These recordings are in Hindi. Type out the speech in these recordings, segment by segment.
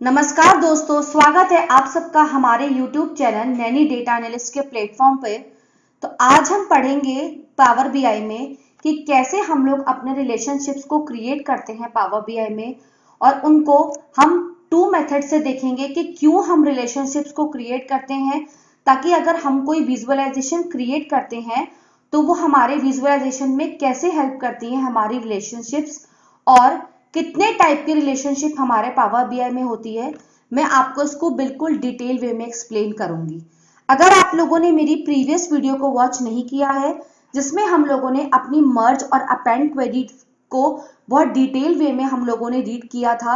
नमस्कार दोस्तों, स्वागत है आप सबका हमारे YouTube channel Naini data analyst के प्लेटफॉर्म पे। तो आज हम पढ़ेंगे पावर बीआई में कि कैसे हम लोग अपने रिलेशनशिप्स को क्रिएट करते हैं पावर बीआई में, और उनको हम टू मेथड से देखेंगे कि क्यों हम रिलेशनशिप्स को क्रिएट करते हैं, ताकि अगर हम कोई विजुअलाइजेशन क्रिएट करते हैं तो वो हमारे विजुअलाइजेशन में कैसे हेल्प करती है हमारी रिलेशनशिप्स, और कितने टाइप की रिलेशनशिप हमारे पावर बीआई में होती है। मैं आपको इसको बिल्कुल डिटेल वे में एक्सप्लेन करूंगी। अगर आप लोगों ने मेरी प्रीवियस वीडियो को वॉच नहीं किया है, जिसमें हम लोगों ने अपनी मर्ज और अपेंड क्वेरी को बहुत डिटेल वे में हम लोगों ने रीड किया था,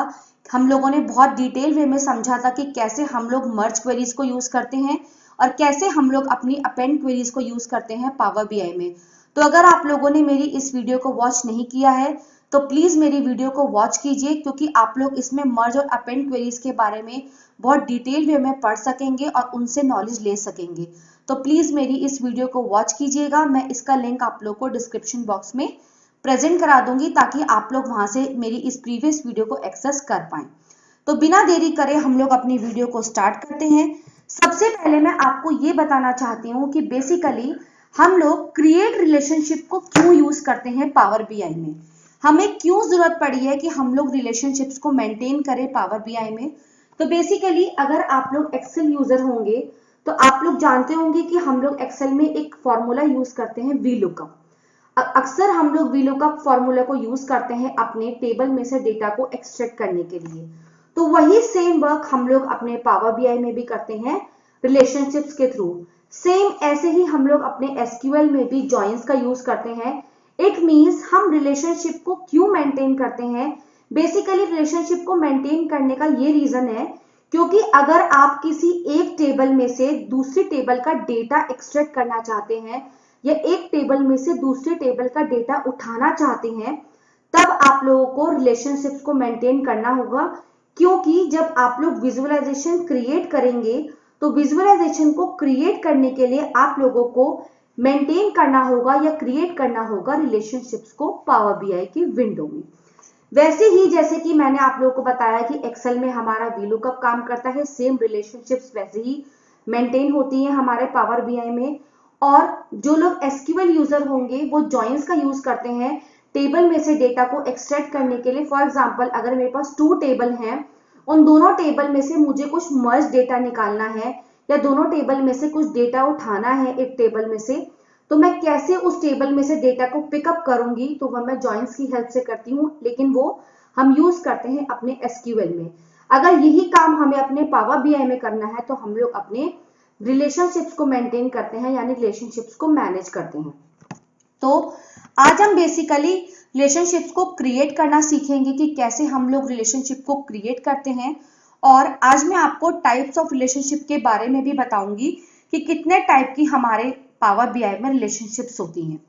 हम लोगों ने बहुत डिटेल वे में समझा था कि कैसे हम लोग मर्ज क्वेरीज को यूज करते हैं और कैसे हम लोग अपनी अपेंड क्वेरीज को यूज करते हैं पावर बीआई में। तो अगर आप लोगों ने मेरी इस वीडियो को वॉच नहीं किया है तो प्लीज मेरी वीडियो को वॉच कीजिए, क्योंकि आप लोग इसमें मर्ज और अपेंड क्वेरीज के बारे में बहुत डिटेल वे में पढ़ सकेंगे और उनसे नॉलेज ले सकेंगे। तो प्लीज मेरी इस वीडियो को वॉच कीजिएगा। मैं इसका लिंक आप लोग को डिस्क्रिप्शन बॉक्स में प्रेजेंट करा दूंगी, ताकि आप लोग वहां से मेरी इस प्रीवियस वीडियो को एक्सेस कर पाए। तो बिना देरी करे हम लोग अपनी वीडियो को स्टार्ट करते हैं। सबसे पहले मैं आपको ये बताना चाहती हूँ कि बेसिकली हम लोग क्रिएट रिलेशनशिप को क्यों यूज करते हैं पावर बीआई में, हमें क्यों जरूरत पड़ी है कि हम लोग रिलेशनशिप्स को मेंटेन करें पावर बीआई में। तो बेसिकली अगर आप लोग एक्सेल यूजर होंगे तो आप लोग जानते होंगे कि हम लोग एक्सेल में एक फॉर्मूला यूज करते हैं वी लुकअप। अक्सर हम लोग वी लुकअप फॉर्मूला को यूज करते हैं अपने टेबल में से डेटा को एक्सट्रैक्ट करने के लिए। तो वही सेम वर्क हम लोग अपने पावर बीआई में भी करते हैं रिलेशनशिप्स के थ्रू। सेम ऐसे ही हम लोग अपने एसक्यूएल में भी जॉइंस का यूज करते हैं। इट मीन्स हम रिलेशनशिप को क्यों मेंटेन करते हैं। बेसिकली रिलेशनशिप को मेंटेन करने का ये रीजन है क्योंकि अगर आप किसी एक टेबल में से दूसरी टेबल का डेटा एक्सट्रैक्ट करना चाहते हैं या एक टेबल में से दूसरे टेबल का डेटा उठाना चाहते हैं, तब आप लोगों को रिलेशनशिप्स को मेंटेन करना होगा। क्योंकि जब आप लोग विजुअलाइजेशन क्रिएट करेंगे तो विजुअलाइजेशन को क्रिएट करने के लिए आप लोगों को मेंटेन करना होगा या क्रिएट करना होगा रिलेशनशिप्स को पावर बीआई की विंडो में। वैसे ही जैसे कि मैंने आप लोगों को बताया कि एक्सेल में हमारा वी लुकअप काम करता है, सेम रिलेशनशिप्स वैसे ही मेंटेन होती हैं हमारे पावर बीआई में। और जो लोग एसक्यूएल यूजर होंगे वो जॉइंस का यूज करते हैं टेबल में से डेटा को एक्सट्रैक्ट करने के लिए। फॉर एग्जाम्पल अगर मेरे पास 2 टेबल हैं, उन दोनों टेबल में से मुझे कुछ मर्ज डेटा निकालना है या दोनों टेबल में से कुछ डेटा उठाना है एक टेबल में से, तो मैं कैसे उस टेबल में से डेटा को पिकअप करूंगी, तो वह मैं जॉइंस की हेल्प से करती हूँ, लेकिन वो हम यूज करते हैं अपने एसक्यूएल में। अगर यही काम हमें अपने पावर बीआई में करना है तो हम लोग अपने रिलेशनशिप्स को मेंटेन करते हैं, यानी रिलेशनशिप्स को मैनेज करते हैं। तो आज हम बेसिकली रिलेशनशिप्स को क्रिएट करना सीखेंगे कि कैसे हम लोग रिलेशनशिप को क्रिएट करते हैं, और आज मैं आपको टाइप्स ऑफ रिलेशनशिप के बारे में भी बताऊंगी कि कितने टाइप की हमारे पावर बीआई में रिलेशनशिप्स होती हैं।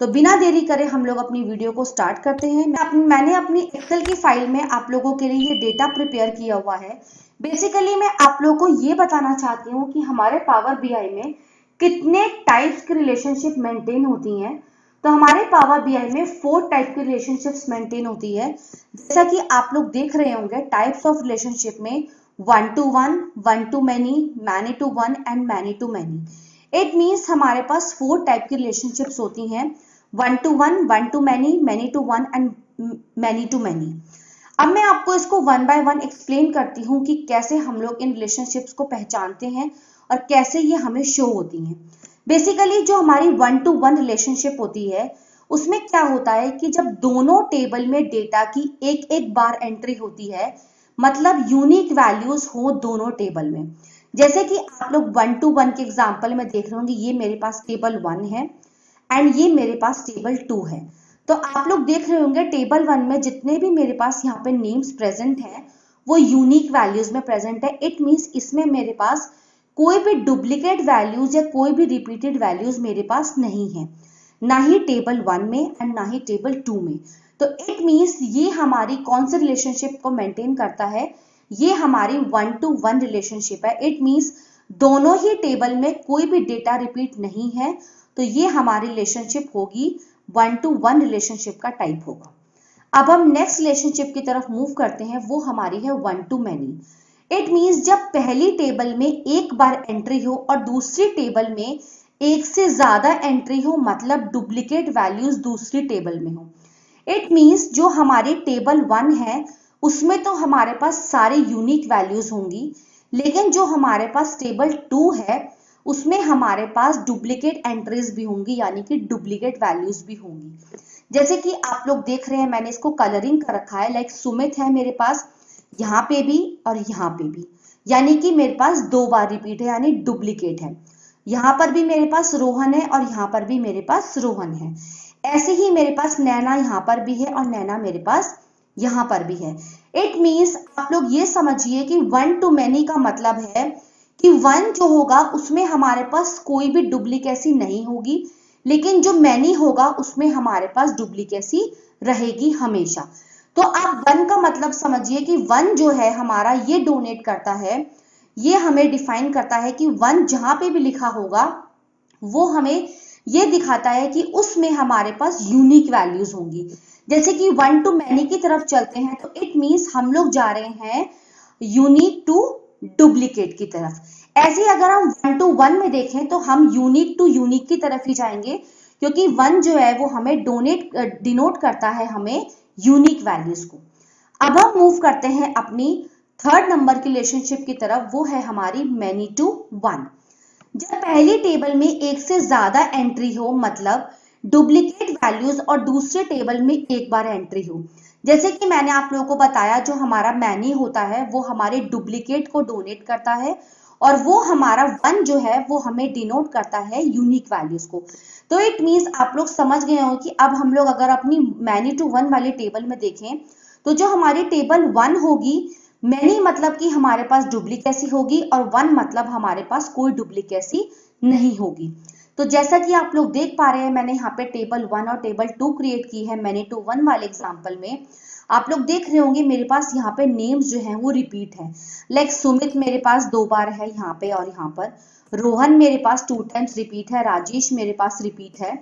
तो बिना देरी करे हम लोग अपनी वीडियो को स्टार्ट करते हैं। मैंने अपनी एक्सेल की फाइल में आप लोगों के लिए ये डेटा प्रिपेयर किया हुआ है। बेसिकली मैं आप लोगों को ये बताना चाहती हूँ कि हमारे पावर बीआई में कितने टाइप्स की रिलेशनशिप मेंटेन होती हैं। तो हमारे पावर बीआई में 4 टाइप की रिलेशनशिप्स मेंटेन होती है। जैसा कि आप लोग देख रहे होंगे टाइप्स ऑफ रिलेशनशिप में 1 to 1, 1 to many, many to 1 and many to many। It means हमारे पास 4 टाइप की रिलेशनशिप्स होती हैं, 1 to 1, 1 to many to 1 and many to many। अब मैं आपको इसको वन बाय वन एक्सप्लेन करती हूँ कि कैसे हम लोग इन रिलेशनशिप्स को पहचानते हैं और कैसे ये हमें शो होती हैं। बेसिकली जो हमारी 1 to 1 रिलेशनशिप होती है उसमें क्या होता है कि जब दोनों टेबल में डेटा की एक एक बार एंट्री होती है, मतलब यूनिक वैल्यूज हो दोनों टेबल में। जैसे कि आप लोग 1 to 1 के एग्जांपल में देख रहे होंगे, ये मेरे पास टेबल 1 है एंड ये मेरे पास टेबल 2 है। तो आप लोग देख रहे होंगे टेबल 1 में जितने भी मेरे पास यहाँ पे नेम्स प्रेजेंट हैं वो यूनिक वैल्यूज में प्रेजेंट है। इट मीन्स इसमें मेरे पास कोई भी डुप्लीकेट वैल्यूज या कोई भी रिपीटेड वैल्यूज मेरे पास नहीं है, ना ही टेबल 1 में एंड ना ही टेबल 2 में। तो इट मीन्स ये हमारी कौन सी रिलेशनशिप को मेंटेन करता है, ये हमारी 1 to 1 रिलेशनशिप है। इट मीन्स दोनों ही टेबल में कोई भी डेटा रिपीट नहीं है, तो ये हमारी रिलेशनशिप होगी 1 to 1 रिलेशनशिप का टाइप होगा। अब हम नेक्स्ट रिलेशनशिप की तरफ मूव करते हैं, वो हमारी है 1 to many। इट मीन्स जब पहली टेबल में एक बार एंट्री हो और दूसरी टेबल में एक से ज्यादा एंट्री हो, मतलब डुप्लीकेट वैल्यूज दूसरी टेबल में हो। इट मीन्स जो हमारी टेबल 1 है उसमें तो हमारे पास सारे यूनिक वैल्यूज होंगी, लेकिन जो हमारे पास टेबल 2 है उसमें हमारे पास डुप्लीकेट एंट्रीज भी होंगी, यानी कि डुप्लीकेट वैल्यूज भी होंगी। जैसे कि आप लोग देख रहे हैं, मैंने इसको कलरिंग कर रखा है। लाइक सुमित है मेरे पास यहाँ पे भी और यहाँ पे भी, यानी कि मेरे पास 2 बार रिपीट है, यानी डुप्लीकेट है। यहाँ पर भी मेरे पास रोहन है और यहाँ पर भी मेरे पास रोहन है। ऐसे ही मेरे पास नैना यहाँ पर भी है और नैना मेरे पास यहाँ पर भी है। इट मीन्स आप लोग ये समझिए कि 1 to many का मतलब है कि 1 जो होगा उसमें हमारे पास कोई भी डुप्लीकेसी नहीं होगी, लेकिन जो मैनी होगा उसमें हमारे पास डुप्लीकेसी रहेगी हमेशा। तो आप 1 का मतलब समझिए कि 1 जो है हमारा ये डोनेट करता है, ये हमें डिफाइन करता है कि 1 जहां पे भी लिखा होगा वो हमें ये दिखाता है कि उसमें हमारे पास यूनिक वैल्यूज होंगी। जैसे कि 1 to many की तरफ चलते हैं तो इट मीन्स हम लोग जा रहे हैं यूनिक टू डुप्लीकेट की तरफ। ऐसे अगर हम 1 to 1 में देखें तो हम यूनिक टू यूनिक की तरफ ही जाएंगे, क्योंकि 1 जो है वो हमें डिनोट करता है हमें यूनिक वैल्यूज को। अब हम मूव करते हैं अपनी थर्ड नंबर की रिलेशनशिप की तरफ, वो है हमारी मैनी टू 1। जब पहली टेबल में एक से ज्यादा एंट्री हो, मतलब डुप्लीकेट वैल्यूज और दूसरे टेबल में एक बार एंट्री हो। जैसे कि मैंने आप लोगों को बताया, जो हमारा मैनी होता है वो हमारे डुप्लीकेट को डोनेट करता है और वो हमारा 1 जो है वो हमें डिनोट करता है यूनिक वैल्यूज को। तो इट मीन्स आप लोग समझ गए हो कि अब हम लोग अगर अपनी मैनी टू 1 वाली टेबल में देखें तो जो हमारी टेबल 1 होगी, मैनी मतलब कि हमारे पास डुप्लीकेसी होगी और 1 मतलब हमारे पास कोई डुप्लीकेसी नहीं होगी। तो जैसा कि आप लोग देख पा रहे हैं, मैंने यहाँ पे टेबल 1 और टेबल 2 क्रिएट की है मैनी टू 1 वाले एग्जाम्पल में। आप लोग देख रहे होंगे मेरे पास यहाँ पे नेम्स जो हैं वो रिपीट है। लाइक सुमित मेरे पास 2 बार है यहाँ पे और यहाँ पर, रोहन मेरे पास 2 टाइम्स रिपीट है, राजेश मेरे पास रिपीट है।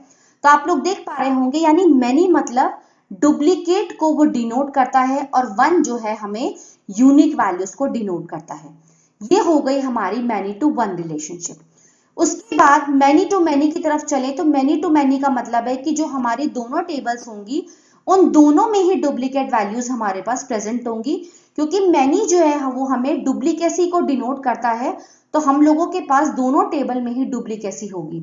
तो आप लोग देख पा रहे होंगे, यानी मैनी मतलब डुप्लीकेट को वो डिनोट करता है और 1 जो है हमें यूनिक वैल्यूज को डिनोट करता है। ये हो गई हमारी मैनी टू 1 रिलेशनशिप। उसके बाद मैनी टू मैनी की तरफ चले तो मैनी टू मैनी का मतलब है कि जो हमारी दोनों टेबल्स होंगी उन दोनों में ही डुप्लीकेट वैल्यूज हमारे पास प्रेजेंट होंगी, क्योंकि मैनी जो है वो हमें डुप्लीकेसी को डिनोट करता है। तो हम लोगों के पास दोनों टेबल में ही डुप्लीकेसी होगी।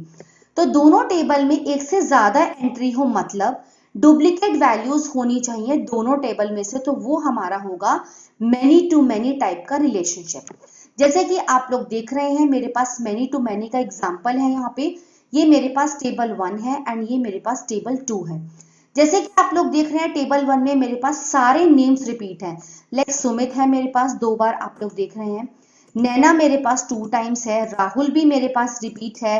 तो दोनों टेबल में एक से ज्यादा एंट्री हो, मतलब डुप्लीकेट वैल्यूज होनी चाहिए दोनों टेबल में से, तो वो हमारा होगा मैनी टू मैनी टाइप का रिलेशनशिप। जैसे कि आप लोग देख रहे हैं मेरे पास मैनी टू मैनी का एग्जाम्पल है यहाँ पे। ये मेरे पास टेबल 1 है एंड ये मेरे पास टेबल 2 है। जैसे कि आप लोग देख रहे हैं टेबल 1 में मेरे पास सारे नेम्स रिपीट हैं। लाइक सुमित है मेरे पास 2 बार, आप लोग देख रहे हैं। नैना मेरे पास 2 टाइम्स है, राहुल भी मेरे पास रिपीट है,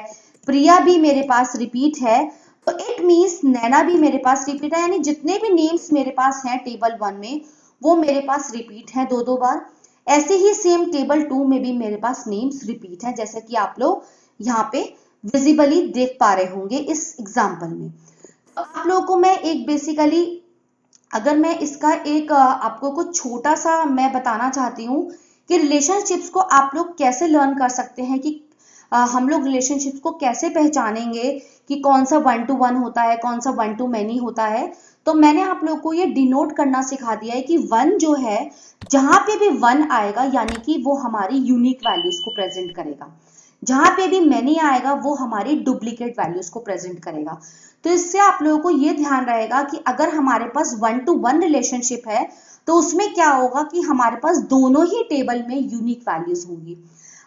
प्रिया भी मेरे पास रिपीट है। तो इट मीन्स नैना भी मेरे पास रिपीट है, यानी जितने भी नेम्स मेरे पास हैं टेबल 1 में वो मेरे पास रिपीट है 2-2 बार। ऐसे ही सेम टेबल 2 में भी मेरे पास नेम्स रिपीट है, जैसे कि आप लोग यहाँ पे विजिबली देख पा रहे होंगे इस एग्जाम्पल में। तो आप लोगों को मैं एक बेसिकली, अगर मैं इसका एक आपको कुछ छोटा सा मैं बताना चाहती हूँ कि रिलेशनशिप्स को आप लोग कैसे लर्न कर सकते हैं, कि हम लोग रिलेशनशिप्स को कैसे पहचानेंगे कि कौन सा 1 to 1 होता है, कौन सा 1 to many होता है। तो मैंने आप लोगों को ये डिनोट करना सिखा दिया है कि 1 जो है जहां पे भी 1 आएगा यानी कि वो हमारी यूनिक वैल्यूज को प्रेजेंट करेगा, जहां पे भी मैनी आएगा वो हमारी डुप्लीकेट वैल्यूज को प्रेजेंट करेगा। तो इससे आप लोगों को ये ध्यान रहेगा कि अगर हमारे पास 1 to 1 रिलेशनशिप है तो उसमें क्या होगा कि हमारे पास दोनों ही टेबल में यूनिक वैल्यूज होंगी।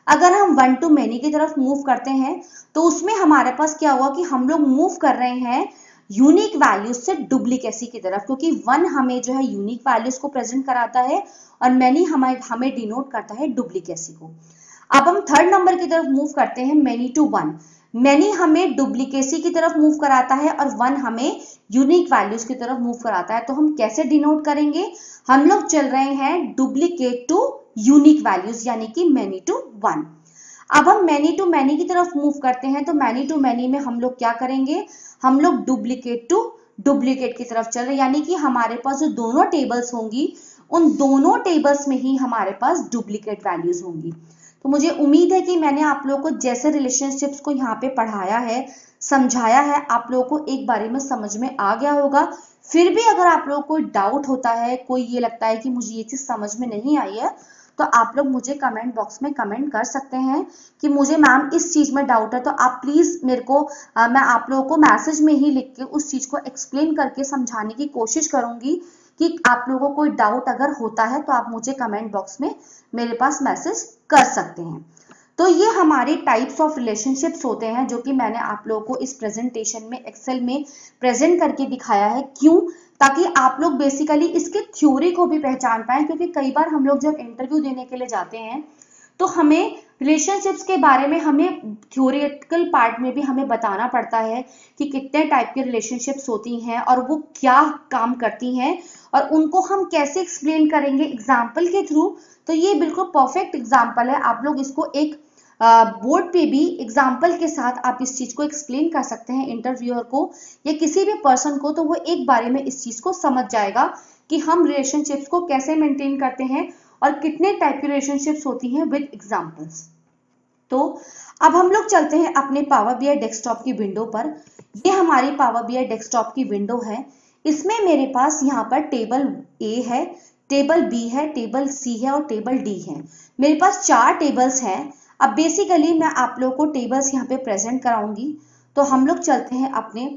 अगर हम 1 to many की तरफ मूव करते हैं तो उसमें हमारे पास क्या हुआ कि हम लोग मूव कर रहे हैं यूनिक वैल्यूज से डुप्लीकेसी की तरफ, क्योंकि 1 हमें जो है यूनिक वैल्यूज को प्रेजेंट कराता है और मैनी हमें डिनोट करता है डुप्लीकेसी को। अब हम थर्ड नंबर की तरफ मूव करते हैं मैनी टू 1। मैनी हमें डुप्लीकेसी की तरफ मूव कराता है और 1 हमें यूनिक वैल्यूज की तरफ मूव कराता है। तो हम कैसे डिनोट करेंगे, हम लोग चल रहे हैं डुप्लीकेट टू यूनिक वैल्यूज यानी कि मैनी टू 1। अब हम मैनी टू मैनी की तरफ मूव करते हैं तो मैनी टू मैनी में हम लोग क्या करेंगे, हम लोग डुप्लीकेट टू डुप्लीकेट की तरफ चल रहे हैं, यानी कि हमारे पास जो दोनों टेबल्स होंगी उन दोनों टेबल्स में ही हमारे पास डुप्लीकेट वैल्यूज होंगी। तो मुझे उम्मीद है कि मैंने आप लोगों को जैसे रिलेशनशिप्स को यहाँ पे पढ़ाया है, समझाया है, आप लोगों को एक बारे में समझ में आ गया होगा। फिर भी अगर आप लोगों को डाउट होता है, कोई ये लगता है कि मुझे ये चीज समझ में नहीं आई है, तो आप लोग मुझे कमेंट बॉक्स में कमेंट कर सकते हैं कि मुझे मैम इस चीज में डाउट है। तो आप प्लीज मेरे को मैं आप लोगों को मैसेज में ही लिख के उस चीज को एक्सप्लेन करके समझाने की कोशिश करूंगी कि आप लोगों को कोई डाउट अगर होता है तो आप मुझे कमेंट बॉक्स में मेरे पास मैसेज कर सकते हैं। तो ये हमारे टाइप्स ऑफ रिलेशनशिप्स होते हैं जो कि मैंने आप लोगों को इस प्रेजेंटेशन में एक्सेल में प्रेजेंट करके दिखाया है। क्यों? ताकि आप लोग बेसिकली इसके थ्योरी को भी पहचान पाए, क्योंकि कई बार हम लोग जब इंटरव्यू देने के लिए जाते हैं तो हमें रिलेशनशिप्स के बारे में हमें थ्योरेटिकल पार्ट में भी हमें बताना पड़ता है कि कितने टाइप के रिलेशनशिप्स होती हैं और वो क्या काम करती हैं और उनको हम कैसे एक्सप्लेन करेंगे एग्जाम्पल के थ्रू। तो ये बिल्कुल परफेक्ट एग्जाम्पल है। आप लोग इसको एक बोर्ड पे भी एग्जाम्पल के साथ आप इस चीज को एक्सप्लेन कर सकते हैं इंटरव्यूअर को या किसी भी पर्सन को, तो वो एक बारे में इस चीज को समझ जाएगा कि हम रिलेशनशिप्स को कैसे मेंटेन करते हैं और कितने टाइप की रिलेशनशिप्स होती हैं विद एग्जांपल्स। तो अब हम लोग चलते हैं अपने पावर बीआई डेस्कटॉप की विंडो पर। ये हमारी पावर बीआई डेस्कटॉप की विंडो है। इसमें मेरे पास यहाँ पर टेबल ए है, टेबल बी है, टेबल सी है और टेबल डी है। मेरे पास 4 टेबल्स हैं। अब बेसिकली मैं आप लोगों को टेबल्स यहाँ पे प्रेजेंट कराऊंगी। तो हम लोग चलते हैं अपने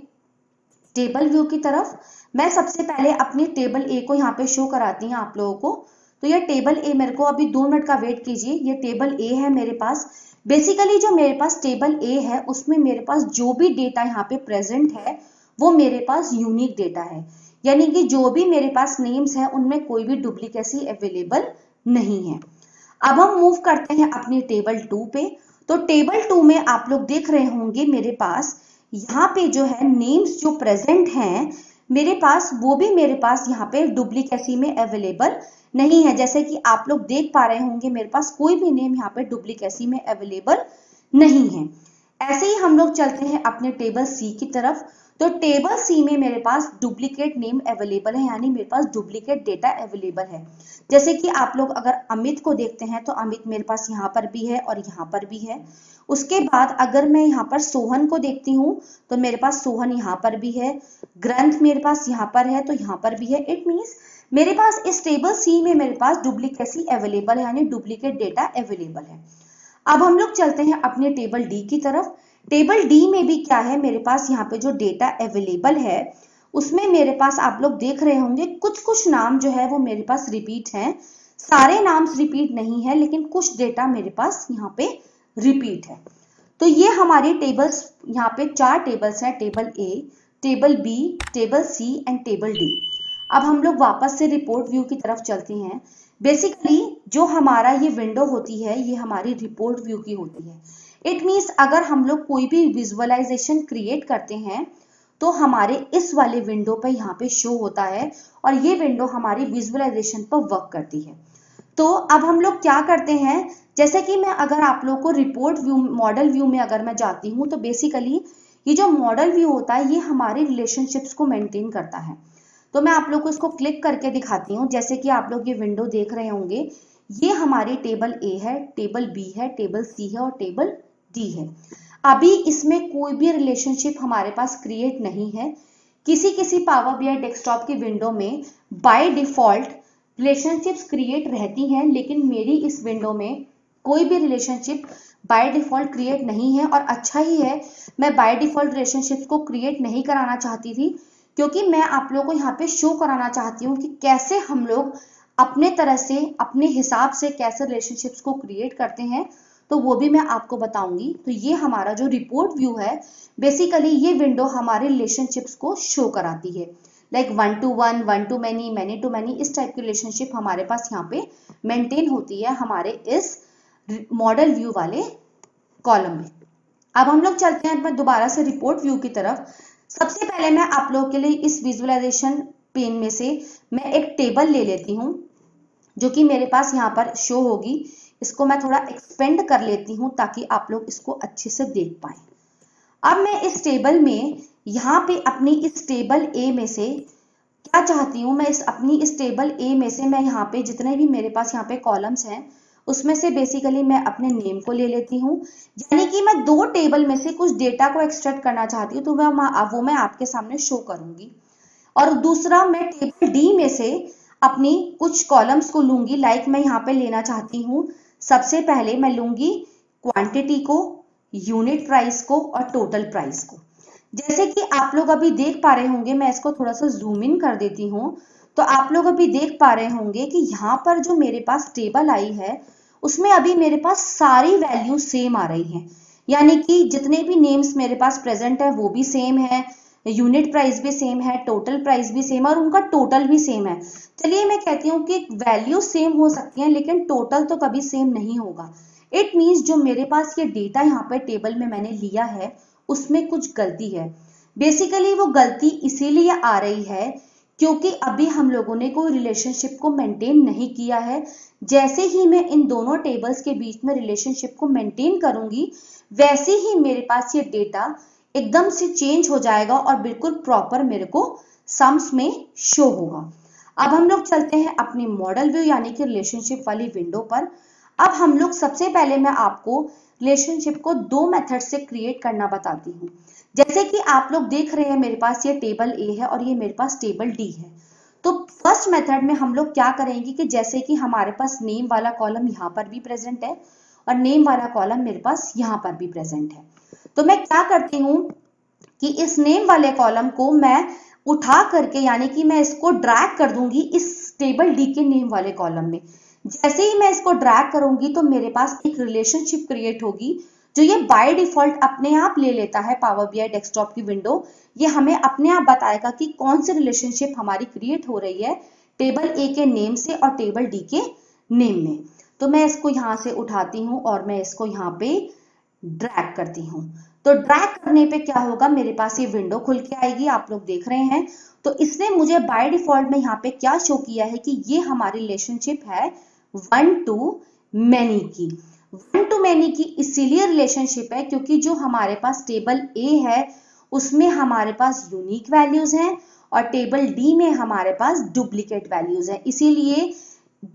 टेबल व्यू की तरफ। मैं सबसे पहले अपनी टेबल ए को यहाँ पे शो कराती हूँ आप लोगों को। तो ये टेबल ए मेरे को अभी 2 मिनट का वेट कीजिए। ये टेबल ए है मेरे पास। बेसिकली जो मेरे पास टेबल ए है उसमें मेरे पास जो भी डेटा यहाँ पे प्रेजेंट है वो मेरे पास यूनिक डेटा है, यानी कि जो भी मेरे पास नेम्स है उनमें कोई भी डुप्लीकेसी अवेलेबल नहीं है। अब हम मूव करते हैं अपनी टेबल 2 पे। तो टेबल 2 में आप लोग देख रहे होंगे मेरे पास यहाँ पे जो है नेम्स जो प्रेजेंट हैं मेरे पास, वो भी मेरे पास यहाँ पे डुप्लीकेसी में अवेलेबल नहीं है। जैसे कि आप लोग देख पा रहे होंगे मेरे पास कोई भी नेम यहाँ पे डुप्लीकेसी में अवेलेबल नहीं है। ऐसे ही हम लोग चलते हैं अपने टेबल सी की तरफ। तो टेबल सी में मेरे पास डुप्लीकेट नेम अवेलेबल है, यानी मेरे पास डुप्लीकेट डेटा अवेलेबल है। जैसे कि आप लोग अगर अमित को देखते हैं तो अमित मेरे पास यहाँ पर भी है और यहाँ पर भी है। उसके बाद अगर मैं यहाँ पर सोहन को देखती हूँ तो मेरे पास सोहन यहाँ पर भी है। ग्रंथ मेरे पास यहाँ पर है तो यहाँ पर भी है। इट मीन्स मेरे पास इस टेबल सी में मेरे पास डुप्लीकेसी अवेलेबल है, यानी डुप्लीकेट डेटा अवेलेबल है। अब हम लोग चलते हैं अपने टेबल डी की तरफ। टेबल डी में भी क्या है, मेरे पास यहाँ पे जो डेटा अवेलेबल है उसमें मेरे पास आप लोग देख रहे होंगे कुछ कुछ नाम जो है वो मेरे पास रिपीट हैं। सारे नाम रिपीट नहीं है लेकिन कुछ डेटा मेरे पास यहाँ पे रिपीट है। तो ये हमारी टेबल्स यहाँ पे 4 टेबल्स हैं, table A, table B, table C and table D. अब हम लोग वापस से रिपोर्ट व्यू की तरफ चलते हैं। बेसिकली जो हमारा ये विंडो होती है ये हमारी रिपोर्ट व्यू की होती है। इट मीन्स अगर हम लोग कोई भी विजुअलाइजेशन क्रिएट करते हैं तो हमारे इस वाले विंडो पे यहाँ पे शो होता है और ये विंडो हमारी विजुअलाइजेशन पर वर्क करती है। तो अब हम लोग क्या करते हैं, जैसे कि मैं अगर आप लोग को रिपोर्ट व्यू मॉडल व्यू में अगर मैं जाती हूँ तो बेसिकली ये जो मॉडल व्यू होता है ये हमारे रिलेशनशिप्स को मेंटेन करता है। तो मैं आप लोग को इसको क्लिक करके दिखाती हूँ। जैसे कि आप लोग ये विंडो देख रहे होंगे, ये हमारी टेबल ए है, टेबल बी है, टेबल सी है और टेबल डी है। अभी इसमें कोई भी रिलेशनशिप हमारे पास क्रिएट नहीं है। किसी किसी पावर बीआई डेस्कटॉप की विंडो में बाय डिफॉल्ट रिलेशनशिप्स क्रिएट रहती हैं, लेकिन मेरी इस विंडो में कोई भी रिलेशनशिप बाय डिफॉल्ट क्रिएट नहीं है। और अच्छा ही है, मैं बाय डिफॉल्ट रिलेशनशिप्स को क्रिएट नहीं कराना चाहती थी, क्योंकि मैं आप लोगों को यहाँ पे शो कराना चाहती हूँ कि कैसे हम लोग अपने तरह से अपने हिसाब से कैसे रिलेशनशिप्स को क्रिएट करते हैं, तो वो भी मैं आपको बताऊंगी। तो ये हमारा जो रिपोर्ट व्यू है, बेसिकली ये विंडो हमारे रिलेशनशिप्स को शो कराती है, like 1 to 1, 1 to many, many to many, इस टाइप की रिलेशनशिप हमारे पास यहाँ पे मेंटेन होती है हमारे इस मॉडल व्यू वाले कॉलम में। अब हम लोग चलते हैं दोबारा से रिपोर्ट व्यू की तरफ। सबसे पहले मैं आप लोगों के लिए इस विजुअलाइजेशन पेन में से मैं एक टेबल ले लेती हूँ जो कि मेरे पास यहाँ पर शो होगी। इसको मैं थोड़ा एक्सपेंड कर लेती हूँ ताकि आप लोग इसको अच्छे से देख पाए। अब मैं इस टेबल में यहाँ पे अपनी इस टेबल ए में से क्या चाहती हूँ, मैं इस टेबल ए में से मैं यहाँ पे जितने भी मेरे पास यहाँ पे कॉलम्स हैं उसमें से बेसिकली मैं अपने नेम को ले लेती हूँ। यानी कि मैं दो टेबल में से कुछ डेटा को एक्सट्रैक्ट करना चाहती हूँ, तो वो मैं आपके सामने शो करूंगी। और दूसरा, मैं टेबल डी में से अपनी कुछ कॉलम्स को लूंगी। लाइक मैं यहाँ पे लेना चाहती हूँ, सबसे पहले मैं लूंगी क्वांटिटी को, यूनिट प्राइस को और टोटल प्राइस को। जैसे कि आप लोग अभी देख पा रहे होंगे, मैं इसको थोड़ा सा जूम इन कर देती हूँ, तो आप लोग अभी देख पा रहे होंगे कि यहाँ पर जो मेरे पास टेबल आई है उसमें अभी मेरे पास सारी वैल्यू सेम आ रही हैं। यानी कि जितने भी नेम्स मेरे पास प्रेजेंट है वो भी सेम है, यूनिट प्राइस भी सेम है, टोटल प्राइस भी सेम है और उनका टोटल भी सेम है। चलिए मैं कहती हूँ कि वैल्यू सेम हो सकती है लेकिन टोटल तो कभी सेम नहीं होगा। इट मीन्स जो मेरे पास ये डेटा यहाँ पे टेबल में मैंने लिया है उसमें कुछ गलती है। बेसिकली वो गलती इसीलिए आ रही है क्योंकि अभी हम लोगों ने कोई रिलेशनशिप को मेंटेन नहीं किया है। जैसे ही मैं इन दोनों टेबल्स के बीच में रिलेशनशिप को मेंटेन करूंगी वैसे ही मेरे पास ये डेटा एकदम से चेंज हो जाएगा और बिल्कुल प्रॉपर मेरे को सम्स में शो होगा। अब हम लोग चलते हैं अपनी मॉडल व्यू यानी कि रिलेशनशिप वाली विंडो पर। अब हम लोग सबसे पहले मैं आपको रिलेशनशिप को दो मेथड से क्रिएट करना बताती हूँ। जैसे कि आप लोग देख रहे हैं मेरे पास ये टेबल ए है और ये मेरे पास टेबल डी है। तो फर्स्ट मेथड में हम लोग क्या करेंगे कि जैसे कि हमारे पास नेम वाला कॉलम यहाँ पर भी प्रेजेंट है और नेम वाला कॉलम मेरे पास यहाँ पर भी प्रेजेंट है, तो मैं क्या करती हूँ कि इस नेम वाले कॉलम को मैं उठा करके यानी कि मैं इसको ड्रैग कर दूंगी इस टेबल डी के नेम वाले कॉलम में। जैसे ही मैं इसको ड्रैग करूंगी तो मेरे पास एक रिलेशनशिप क्रिएट होगी जो ये बाय डिफॉल्ट अपने आप ले लेता है। पावर बीआई डेस्कटॉप की विंडो ये हमें अपने आप बताएगा कि कौन सी रिलेशनशिप हमारी क्रिएट हो रही है टेबल ए के नेम से और टेबल डी के नेम में। तो मैं इसको यहाँ से उठाती हूँ और मैं इसको यहाँ पे ड्रैग करती हूँ। तो ड्रैग करने पे क्या होगा, मेरे पास ये विंडो खुल के आएगी, आप लोग देख रहे हैं। तो इसने मुझे बाय डिफॉल्ट में यहाँ पे क्या शो किया है कि ये हमारी रिलेशनशिप है वन टू मैनी की। वन टू मैनी की इसीलिए रिलेशनशिप है क्योंकि जो हमारे पास टेबल ए है उसमें हमारे पास यूनिक वैल्यूज हैं और टेबल डी में हमारे पास डुप्लीकेट वैल्यूज हैं। इसीलिए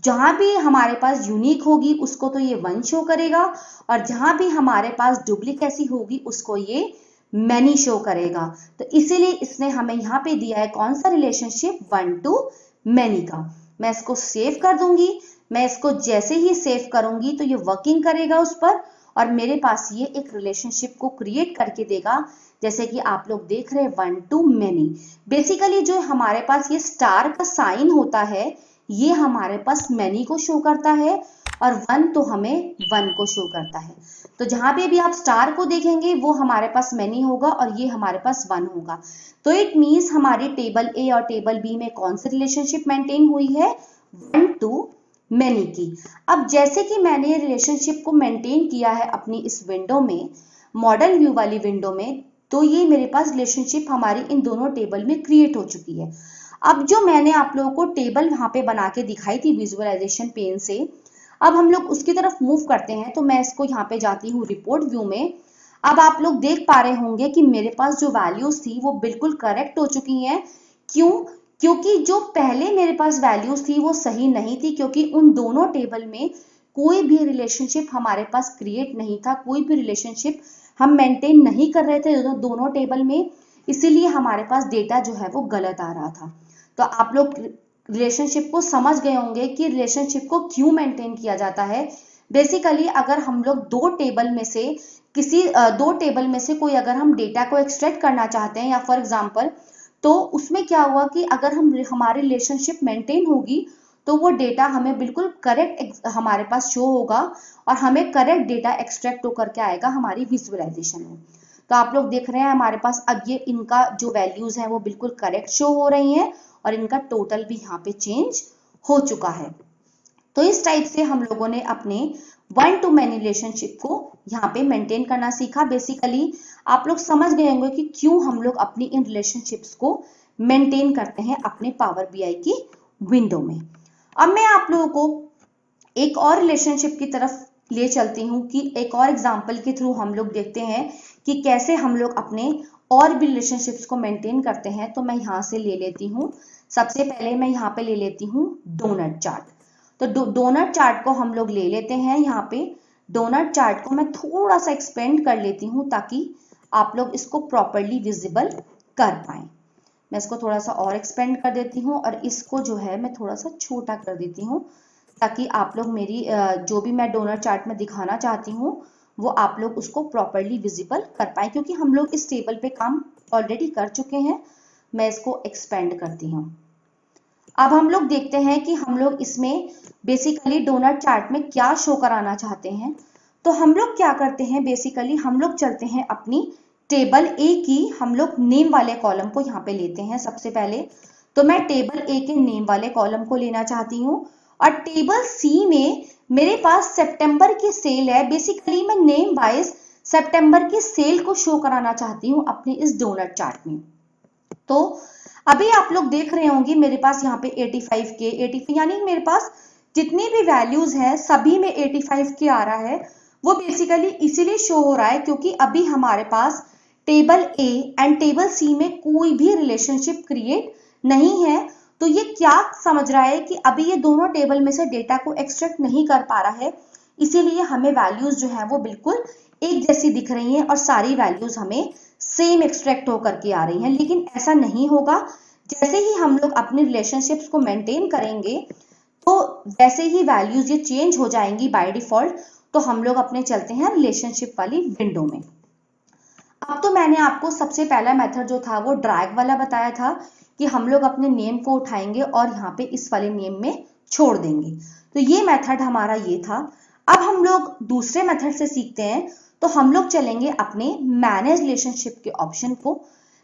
जहां भी हमारे पास यूनिक होगी उसको तो ये वन शो करेगा और जहां भी हमारे पास डुप्लीकेसी होगी उसको ये मैनी शो करेगा। तो इसीलिए इसने हमें यहाँ पे दिया है कौन सा रिलेशनशिप, वन टू मैनी का। मैं इसको सेव कर दूंगी। मैं इसको जैसे ही सेव करूंगी तो ये वर्किंग करेगा उस पर और मेरे पास ये एक रिलेशनशिप को क्रिएट करके देगा जैसे कि आप लोग देख रहे हैं वन टू मैनी। बेसिकली जो हमारे पास ये स्टार का साइन होता है ये हमारे पास मैनी को शो करता है और वन तो हमें वन को शो करता है। तो जहां पे भी आप स्टार को देखेंगे वो हमारे पास मैनी होगा और ये हमारे पास वन होगा। तो इट मीन्स हमारी टेबल ए और टेबल बी में कौन सी रिलेशनशिप मेंटेन हुई है, वन टू मैनी की। अब जैसे कि मैंने रिलेशनशिप को मेंटेन किया है अपनी इस विंडो में, मॉडल व्यू वाली विंडो में, तो ये मेरे पास रिलेशनशिप हमारी इन दोनों टेबल में क्रिएट हो चुकी है। अब जो मैंने आप लोगों को टेबल वहां पे बना के दिखाई थी विजुअलाइजेशन पेन से, अब हम लोग उसकी तरफ मूव करते हैं। तो मैं इसको यहाँ पे जाती हूँ रिपोर्ट व्यू में। अब आप लोग देख पा रहे होंगे कि मेरे पास जो वैल्यूज थी वो बिल्कुल करेक्ट हो चुकी हैं। क्यों? क्योंकि जो पहले मेरे पास वैल्यूज थी वो सही नहीं थी क्योंकि उन दोनों टेबल में कोई भी रिलेशनशिप हमारे पास क्रिएट नहीं था, कोई भी रिलेशनशिप हम मेंटेन नहीं कर रहे थे दोनों टेबल में, इसीलिए हमारे पास डेटा जो है वो गलत आ रहा था। तो आप लोग रिलेशनशिप को समझ गए होंगे कि रिलेशनशिप को क्यों मेंटेन किया जाता है। बेसिकली अगर हम लोग दो टेबल में से कोई अगर हम डेटा को एक्सट्रैक्ट करना चाहते हैं या फॉर एग्जांपल, तो उसमें क्या हुआ कि अगर हमारी रिलेशनशिप मेंटेन होगी तो वो डेटा हमें बिल्कुल करेक्ट हमारे पास शो होगा और हमें करेक्ट डेटा एक्सट्रैक्ट होकर के आएगा हमारी विजुअलाइजेशन में। तो आप लोग देख रहे हैं हमारे पास अब ये इनका जो वैल्यूज हैं वो बिल्कुल करेक्ट शो हो रही हैं और इनका टोटल भी यहाँ पे चेंज हो चुका है। तो इस टाइप से हम लोगों ने अपने वन टू मैनी रिलेशनशिप को यहाँ पे मेंटेन करना सीखा। बेसिकली आप लोग समझ गए होंगे कि क्यों हम लोग अपनी इन रिलेशनशिप्स को मेंटेन करते हैं अपने पावर बीआई की विंडो में। अब मैं आप लोगों को एक और रिलेशनशिप की तरफ ले चलती हूँ कि एक और एग्जाम्पल के थ्रू हम लोग देखते हैं कि कैसे हम लोग अपने और भी रिलेशनशिप्स को मेंटेन करते हैं, तो मैं यहाँ से ले लेती हूँ। सबसे पहले मैं यहाँ पे ले लेती हूँ डोनट चार्ट। तो डोनट चार्ट को हम लोग ले लेते हैं। यहाँ पे डोनट चार्ट को मैं थोड़ा सा एक्सपेंड कर लेती हूँ ताकि आप लोग इसको प्रॉपरली विजिबल कर पाए। मैं इसको थोड़ा सा और एक्सपेंड कर देती हूँ और इसको जो है मैं थोड़ा सा छोटा कर देती हूँ ताकि आप लोग मेरी जो भी मैं डोनट चार्ट में दिखाना चाहती हूँ वो आप लोग उसको प्रॉपरली विजिबल कर पाए, क्योंकि हम लोग इस टेबल पे काम ऑलरेडी कर चुके हैं। मैं इसको एक्सपेंड करती हूँ। अब हम लोग देखते हैं कि हम लोग इसमें बेसिकली डोनट चार्ट में क्या शो कराना चाहते हैं। तो हम लोग क्या करते हैं, बेसिकली हम लोग चलते हैं अपनी टेबल ए की, हम लोग नेम वाले कॉलम को यहाँ पे लेते हैं सबसे पहले। तो मैं टेबल ए के नेम वाले कॉलम को लेना चाहती हूँ और टेबल सी में मेरे पास सितंबर की सेल है। बेसिकली मैं नेम वाइज सितंबर की सेल को शो कराना चाहती हूँ अपने इस डोनट चार्ट में। तो अभी आप लोग देख रहे होंगे मेरे पास यहाँ पे 85 के 85 यानी मेरे पास जितनी भी वैल्यूज है सभी में 85 के आ रहा है। वो बेसिकली इसीलिए शो हो रहा है क्योंकि अभी हमारे पास टेबल ए एंड टेबल सी में कोई भी रिलेशनशिप क्रिएट नहीं है। तो ये क्या समझ रहा है कि अभी ये दोनों टेबल में से डेटा को एक्सट्रैक्ट नहीं कर पा रहा है, इसीलिए हमें वैल्यूज जो है वो बिल्कुल एक जैसी दिख रही हैं और सारी वैल्यूज हमें सेम एक्सट्रैक्ट होकर के आ रही हैं। लेकिन ऐसा नहीं होगा। जैसे ही हम लोग अपने रिलेशनशिप्स को मेंटेन करेंगे तो वैसे ही वैल्यूज ये चेंज हो जाएंगी बाय डिफॉल्ट। तो हम लोग अपने चलते हैं रिलेशनशिप वाली विंडो में। अब तो मैंने आपको सबसे पहला मेथड जो था वो ड्रैग वाला बताया था कि हम लोग अपने नेम को उठाएंगे और यहाँ पे इस वाले नेम में छोड़ देंगे। तो ये मेथड हमारा ये था। अब हम लोग दूसरे मेथड से सीखते हैं। तो हम लोग चलेंगे अपने मैनेज रिलेशनशिप के ऑप्शन को।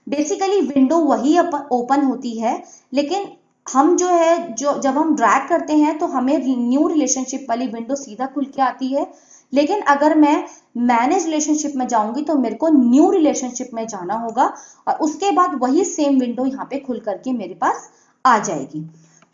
बेसिकली विंडो वही ओपन होती है, लेकिन हम जो है जब हम ड्रैग करते हैं तो हमें न्यू रिलेशनशिप वाली विंडो सीधा खुल के आती है। लेकिन अगर मैं मैनेज रिलेशनशिप में जाऊंगी तो मेरे को न्यू रिलेशनशिप में जाना होगा और उसके बाद वही सेम विंडो यहाँ पे खुल करके मेरे पास आ जाएगी।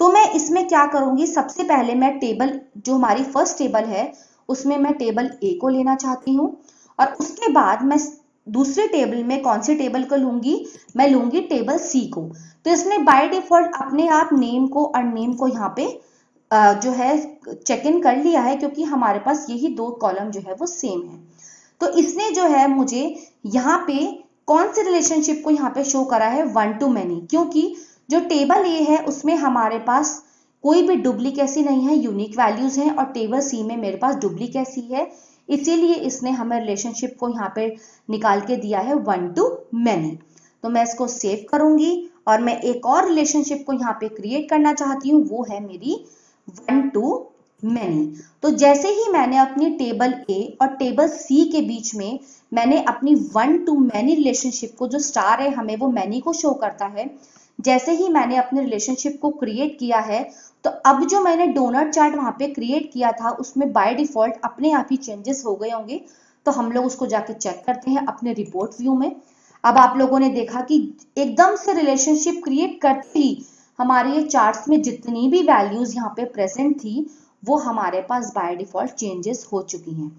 तो मैं इसमें क्या करूंगी, सबसे पहले मैं टेबल जो हमारी फर्स्ट टेबल है उसमें मैं टेबल ए को लेना चाहती हूँ और उसके बाद मैं दूसरे टेबल में कौन सी टेबल को लूंगी, मैं लूंगी टेबल सी को। तो इसने बाय डिफॉल्ट अपने आप नेम को और नेम को यहाँ पे जो है चेक इन कर लिया है क्योंकि हमारे पास यही दो कॉलम जो है वो सेम है। तो इसने जो है मुझे यहाँ पे कौन सी रिलेशनशिप को यहाँ पे शो करा है, वन टू मैनी, क्योंकि जो टेबल ए है उसमें हमारे पास कोई भी डुप्लीकेसी नहीं है, यूनिक वैल्यूज हैं और टेबल सी में मेरे पास डुप्लीकेसी है। इसीलिए इसने हमें रिलेशनशिप को यहाँ पे निकाल के दिया है वन टू मैनी। तो मैं इसको सेव करूंगी और मैं एक और रिलेशनशिप को यहाँ पे क्रिएट करना चाहती हूँ, वो है मेरी वन टू मैनी। तो जैसे ही मैंने अपनी टेबल ए और टेबल सी के बीच में मैंने अपनी वन टू मैनी रिलेशनशिप को, जो स्टार है हमें वो मैनी को शो करता है, जैसे ही मैंने अपने रिलेशनशिप को क्रिएट किया है तो अब जो मैंने डोनट चार्ट वहां पे क्रिएट किया था उसमें बाय डिफॉल्ट अपने आप ही चेंजेस हो गए होंगे। तो हम लोग उसको जाके चेक करते हैं अपने रिपोर्ट व्यू में। अब आप लोगों ने देखा कि एकदम से रिलेशनशिप क्रिएट करते ही हमारे ये चार्ट्स में जितनी भी वैल्यूज यहाँ पे प्रेजेंट थी वो हमारे पास बाय डिफॉल्ट चेंजेस हो चुकी हैं।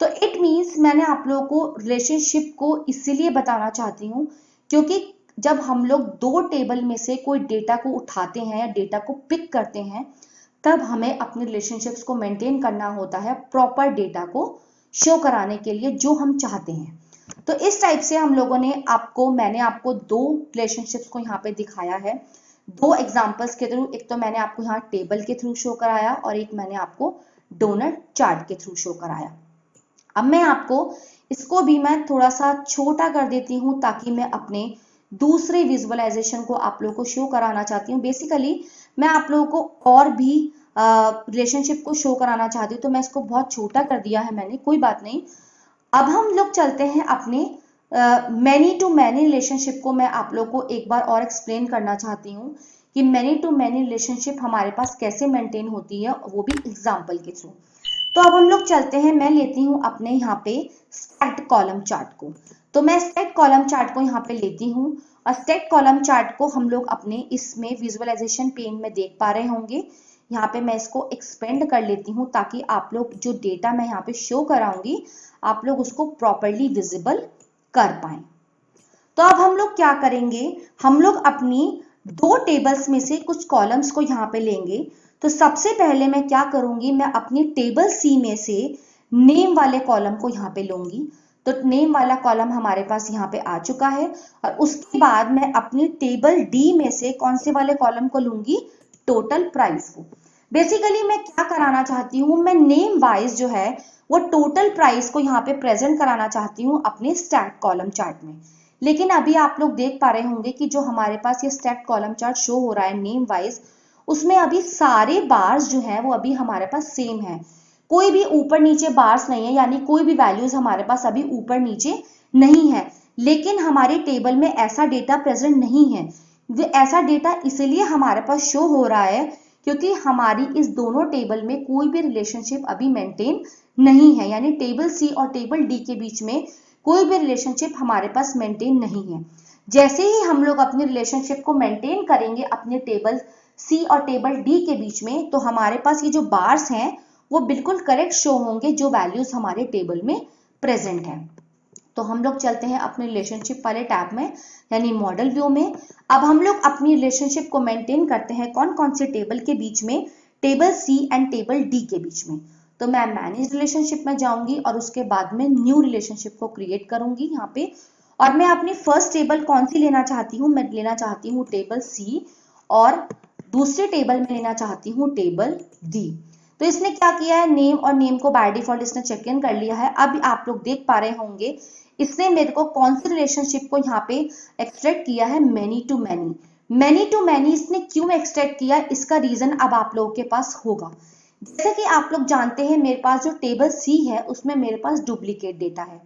तो इट मीन्स मैंने आप लोगों को रिलेशनशिप को इसीलिए बताना चाहती हूँ क्योंकि जब हम लोग दो टेबल में से कोई डेटा को उठाते हैं या डेटा को पिक करते हैं तब हमें अपने रिलेशनशिप्स को मेंटेन करना होता है प्रॉपर डेटा को शो कराने के लिए जो हम चाहते हैं। तो इस टाइप से हम लोगों ने मैंने आपको दो रिलेशनशिप्स को यहाँ पे दिखाया है, दो एग्जांपल्स के थ्रू। एक तो मैंने आपको यहाँ टेबल के थ्रू शो कराया और एक मैंने आपको डोनट चार्ट के थ्रू शो कराया। अब मैं आपको इसको भी मैं थोड़ा सा छोटा कर देती हूँ ताकि मैं अपने दूसरे विजुअलाइजेशन को आप लोगों को शो कराना चाहती हूँ। बेसिकली मैं आप लोगों को और भी रिलेशनशिप को शो कराना चाहती हूँ, तो मैं इसको बहुत छोटा कर दिया है मैंने, कोई बात नहीं। अब हम लोग चलते हैं अपने मैनी टू मैनी रिलेशनशिप को। मैं आप लोगों को एक बार और एक्सप्लेन करना चाहती हूँ कि मैनी टू मैनी रिलेशनशिप हमारे पास कैसे मेंटेन होती है, वो भी एग्जाम्पल के थ्रू। तो अब हम लोग चलते हैं, मैं लेती हूँ अपने यहाँ पे स्टैक्ड कॉलम चार्ट को। तो मैं स्टैक्ड कॉलम चार्ट को यहाँ पे लेती हूँ और स्टैक्ड कॉलम चार्ट को हम लोग अपने इसमें विजुअलाइजेशन पेन में देख पा रहे होंगे। यहाँ पे मैं इसको एक्सपेंड कर लेती हूँ ताकि आप लोग जो डेटा मैं यहाँ पे शो कराऊंगी आप लोग उसको प्रॉपरली विजिबल कर पाए। तो अब हम लोग क्या करेंगे, हम लोग अपनी दो टेबल्स में से कुछ कॉलम्स को यहाँ पे लेंगे। तो सबसे पहले मैं क्या करूंगी, मैं अपनी टेबल सी में से नेम वाले कॉलम को यहाँ पे लूंगी। तो नेम वाला कॉलम हमारे पास यहाँ पे आ चुका है। और उसके बाद मैं अपनी टेबल डी में से कौन से वाले कॉलम को लूंगी, टोटल प्राइस को। बेसिकली मैं क्या कराना चाहती हूँ, मैं नेम वाइज जो है वो टोटल प्राइस को यहाँ पे प्रेजेंट कराना चाहती हूँ अपने स्टैट कॉलम चार्ट में। लेकिन अभी आप लोग देख पा रहे होंगे कि जो हमारे पास ये स्टैट कॉलम चार्ट शो हो रहा है नेम वाइज, उसमें अभी सारे बार्स जो है वो अभी हमारे पास सेम है, कोई भी ऊपर नीचे बार्स नहीं है, यानी कोई भी वैल्यूज हमारे पास अभी ऊपर नीचे नहीं है। लेकिन हमारे टेबल में ऐसा डेटा प्रेजेंट नहीं है। ऐसा डेटा इसलिए हमारे पास शो हो रहा है क्योंकि हमारी इस दोनों टेबल में कोई भी रिलेशनशिप अभी मेंटेन नहीं है, यानी टेबल सी और टेबल डी के बीच में कोई भी रिलेशनशिप हमारे पास मेंटेन नहीं है। जैसे ही हम लोग अपने रिलेशनशिप को मेंटेन करेंगे अपने टेबल सी और टेबल डी के बीच में, तो हमारे पास ये जो बार्स हैं वो बिल्कुल करेक्ट शो होंगे जो वैल्यूज हमारे टेबल में प्रेजेंट है। तो हम लोग चलते हैं अपने रिलेशनशिप वाले टैब में, यानी मॉडल व्यू में। अब हम लोग अपनी रिलेशनशिप को मेंटेन करते हैं कौन कौन से टेबल के बीच में, table C and table D के बीच में। तो मैं मैनेज रिलेशनशिप में जाऊंगी और उसके बाद में न्यू रिलेशनशिप को क्रिएट करूंगी यहाँ पे। और मैं अपनी फर्स्ट टेबल कौन सी लेना चाहती हूँ, मैं लेना चाहती हूँ टेबल सी, और दूसरे टेबल में लेना चाहती हूँ टेबल डी। तो इसने क्या किया है, नेम और नेम को बाय डिफॉल्ट इसने चेक इन कर लिया है। अब आप लोग देख पा रहे होंगे इसने मेरे को कौन सी रिलेशनशिप को यहाँ पे एक्सट्रैक्ट किया है, many to many. Many to many इसने क्यों एक्सट्रैक्ट किया, इसका रीजन अब आप लोगों के पास होगा। जैसे कि आप लोग जानते हैं मेरे पास जो टेबल सी है उसमें मेरे पास डुप्लीकेट डेटा है,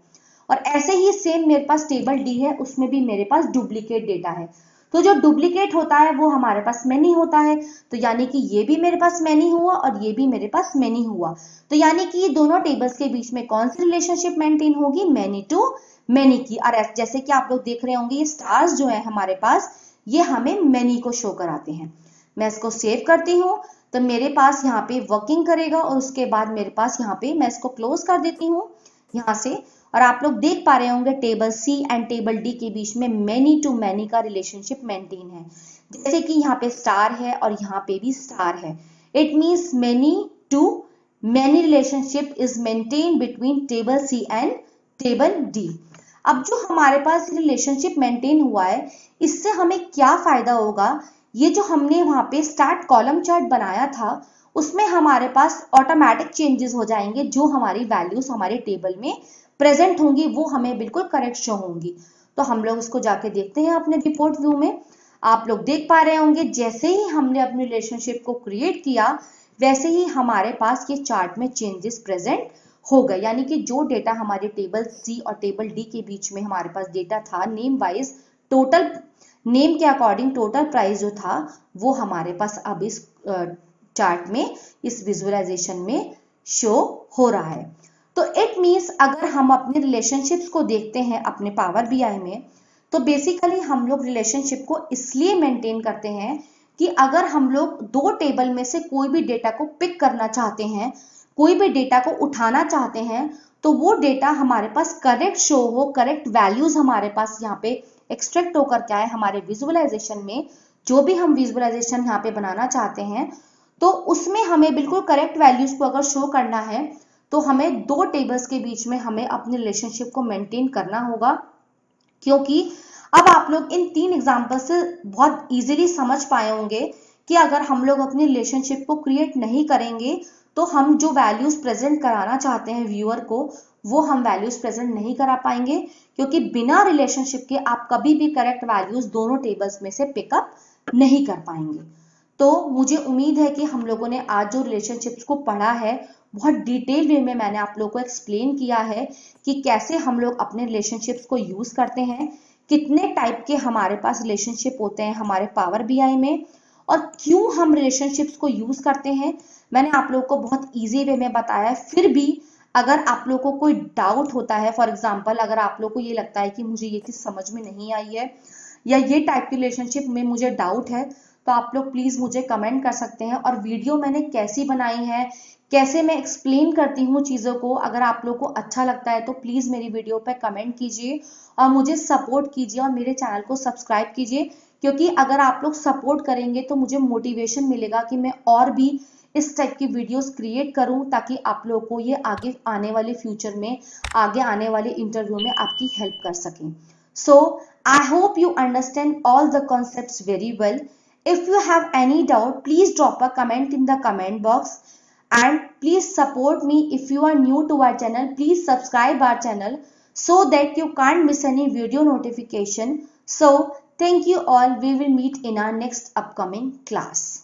और ऐसे ही सेम मेरे पास टेबल डी है, उसमें भी मेरे पास डुप्लीकेट डेटा है। तो जो डुप्लीकेट होता है वो हमारे पास मैनी होता है। तो यानी कि ये भी मेरे पास मैनी हुआ और ये भी मेरे पास मैनी हुआ। तो यानी कि दोनों टेबल्स के बीच में कौन सी रिलेशनशिप मेंटेन होगी, मैनी टू मैनी की। और जैसे कि आप लोग देख रहे होंगे ये स्टार्स जो है हमारे पास ये हमें मैनी को शो कराते हैं। मैं इसको सेव करती हूँ तो मेरे पास यहाँ पे वर्किंग करेगा, और उसके बाद मेरे पास यहाँ पे मैं इसको क्लोज कर देती हूँ यहाँ से। और आप लोग देख पा रहे होंगे table C and table D के बीच में मैनी टू मैनी का रिलेशनशिप मेंटेन है। जैसे कि यहाँ पे स्टार है और यहाँ पे भी स्टार है, it means many to many relationship is maintain between table C and table D. अब जो हमारे पास रिलेशनशिप मेंटेन हुआ है इससे हमें क्या फायदा होगा, ये जो हमने वहां पे स्टार्ट कॉलम चार्ट बनाया था उसमें हमारे पास ऑटोमेटिक चेंजेस हो जाएंगे, जो हमारी वैल्यूज हमारे टेबल में प्रेजेंट होंगी वो हमें बिल्कुल करेक्ट शो होंगी। तो हम लोग इसको जाके देखते हैं अपने रिपोर्ट व्यू में। आप लोग देख पा रहे होंगे जैसे ही हमने अपनी रिलेशनशिप को क्रिएट किया वैसे ही हमारे पास ये चार्ट में चेंजेस प्रेजेंट हो गए, यानी कि जो डेटा हमारे टेबल सी और टेबल डी के बीच में हमारे पास डेटा था नेम वाइज, टोटल नेम के अकॉर्डिंग टोटल प्राइस जो था वो हमारे पास अब इस चार्ट में इस विजुअलाइजेशन में शो हो रहा है। तो इट मींस अगर हम अपने रिलेशनशिप्स को देखते हैं अपने पावर बीआई में, तो बेसिकली हम लोग रिलेशनशिप को इसलिए मेंटेन करते हैं कि अगर हम लोग दो टेबल में से कोई भी डेटा को पिक करना चाहते हैं, कोई भी डेटा को उठाना चाहते हैं, तो वो डेटा हमारे पास करेक्ट शो हो, करेक्ट वैल्यूज हमारे पास यहाँ पे एक्सट्रैक्ट होकर क्या है हमारे विजुअलाइजेशन में, जो भी हम विजुअलाइजेशन यहाँ पे बनाना चाहते हैं तो उसमें हमें बिल्कुल करेक्ट वैल्यूज को अगर शो करना है तो हमें दो टेबल्स के बीच में हमें अपने रिलेशनशिप को मेंटेन करना होगा। क्योंकि अब आप लोग इन तीन एग्जांपल से बहुत इजीली समझ पाए होंगे कि अगर हम लोग अपनी रिलेशनशिप को क्रिएट नहीं करेंगे तो हम जो वैल्यूज प्रेजेंट कराना चाहते हैं व्यूअर को वो हम वैल्यूज प्रेजेंट नहीं करा पाएंगे, क्योंकि बिना रिलेशनशिप के आप कभी भी करेक्ट वैल्यूज दोनों टेबल्स में से पिकअप नहीं कर पाएंगे। तो मुझे उम्मीद है कि हम लोगों ने आज जो रिलेशनशिप्स को पढ़ा है बहुत डिटेल वे में मैंने आप लोगों को एक्सप्लेन किया है कि कैसे हम लोग अपने रिलेशनशिप्स को यूज करते हैं, कितने टाइप के हमारे पास रिलेशनशिप होते हैं हमारे पावर बीआई में, और क्यों हम रिलेशनशिप्स को यूज करते हैं मैंने आप लोगों को बहुत इजी वे में बताया है। फिर भी अगर आप लोगों को कोई डाउट होता है, फॉर एग्जाम्पल अगर आप लोगों को ये लगता है कि मुझे ये चीज समझ में नहीं आई है या ये टाइप की रिलेशनशिप में मुझे डाउट है, तो आप लोग प्लीज मुझे कमेंट कर सकते हैं। और वीडियो मैंने कैसी बनाई है, कैसे मैं एक्सप्लेन करती हूँ चीज़ों को। अगर आप लोग को अच्छा लगता है तो प्लीज़ मेरी वीडियो पे कमेंट कीजिए और मुझे सपोर्ट कीजिए और मेरे चैनल को सब्सक्राइब कीजिए, क्योंकि अगर आप लोग सपोर्ट करेंगे तो मुझे मोटिवेशन मिलेगा कि मैं और भी इस टाइप की वीडियोस क्रिएट करूं, ताकि आप लोगों को ये आगे आने वाले फ्यूचर में, आगे आने वाले इंटरव्यू में आपकी हेल्प कर सकें। So I hope you understand all the concepts very well. If you have any doubt, please drop a comment in the comment box and please support me. If you are new to our channel, please subscribe our channel so that you can't miss any video notification. So thank you all. We will meet in our next upcoming class.